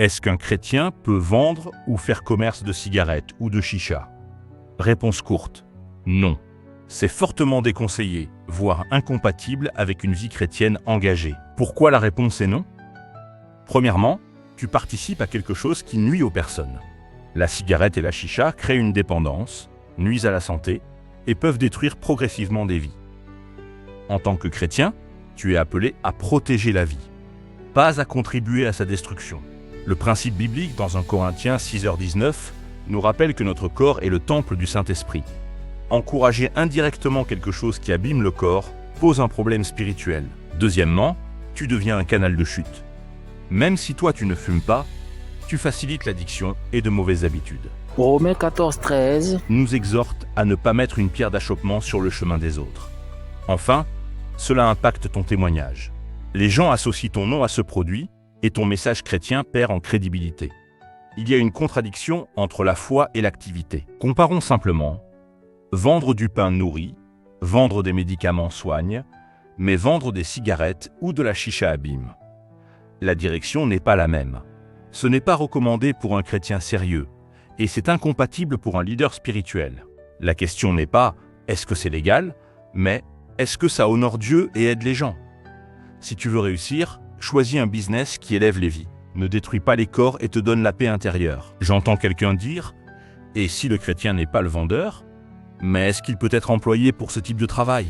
Est-ce qu'un chrétien peut vendre ou faire commerce de cigarettes ou de chicha? Réponse courte, non. C'est fortement déconseillé, voire incompatible avec une vie chrétienne engagée. Pourquoi la réponse est non? Premièrement, tu participes à quelque chose qui nuit aux personnes. La cigarette et la chicha créent une dépendance, nuisent à la santé et peuvent détruire progressivement des vies. En tant que chrétien, tu es appelé à protéger la vie, pas à contribuer à sa destruction. Le principe biblique dans 1 Corinthiens 6h19 nous rappelle que notre corps est le temple du Saint-Esprit. Encourager indirectement quelque chose qui abîme le corps pose un problème spirituel. Deuxièmement, tu deviens un canal de chute. Même si toi tu ne fumes pas, tu facilites l'addiction et de mauvaises habitudes. Romains 14:13 nous exhorte à ne pas mettre une pierre d'achoppement sur le chemin des autres. Enfin, cela impacte ton témoignage. Les gens associent ton nom à ce produit et ton message chrétien perd en crédibilité. Il y a une contradiction entre la foi et l'activité. Comparons simplement. Vendre du pain nourrit, vendre des médicaments soigne, mais vendre des cigarettes ou de la chicha abîme. La direction n'est pas la même. Ce n'est pas recommandé pour un chrétien sérieux, et c'est incompatible pour un leader spirituel. La question n'est pas « est-ce que c'est légal ?», mais « est-ce que ça honore Dieu et aide les gens ?» Si tu veux réussir, choisis un business qui élève les vies, ne détruit pas les corps et te donne la paix intérieure. J'entends quelqu'un dire « et si le chrétien n'est pas le vendeur, mais est-ce qu'il peut être employé pour ce type de travail ?»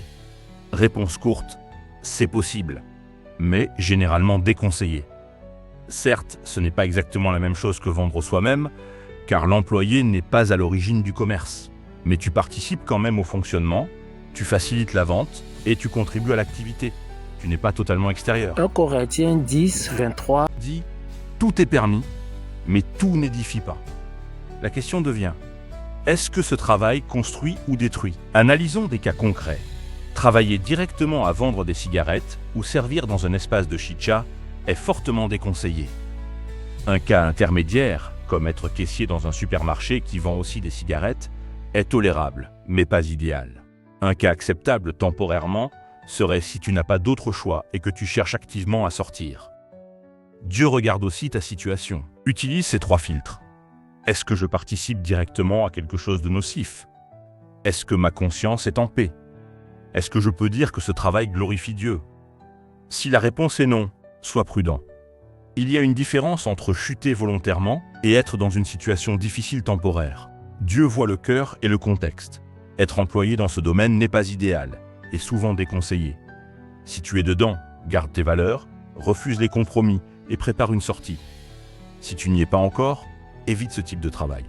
Réponse courte, c'est possible, mais généralement déconseillé. Certes, ce n'est pas exactement la même chose que vendre soi-même, car l'employé n'est pas à l'origine du commerce. Mais tu participes quand même au fonctionnement, tu facilites la vente et tu contribues à l'activité. Tu n'es pas totalement extérieur. 1 Corinthiens 10:23 Dit, tout est permis, mais tout n'édifie pas. La question devient, est-ce que ce travail construit ou détruit? Analysons des cas concrets. Travailler directement à vendre des cigarettes ou servir dans un espace de chicha est fortement déconseillé. Un cas intermédiaire, comme être caissier dans un supermarché qui vend aussi des cigarettes, est tolérable, mais pas idéal. Un cas acceptable temporairement serait si tu n'as pas d'autre choix et que tu cherches activement à sortir. Dieu regarde aussi ta situation. Utilise ces 3 filtres. Est-ce que je participe directement à quelque chose de nocif? Est-ce que ma conscience est en paix? Est-ce que je peux dire que ce travail glorifie Dieu? Si la réponse est non, sois prudent. Il y a une différence entre chuter volontairement et être dans une situation difficile temporaire. Dieu voit le cœur et le contexte. Être employé dans ce domaine n'est pas idéal et souvent déconseillé. Si tu es dedans, garde tes valeurs, refuse les compromis et prépare une sortie. Si tu n'y es pas encore, évite ce type de travail.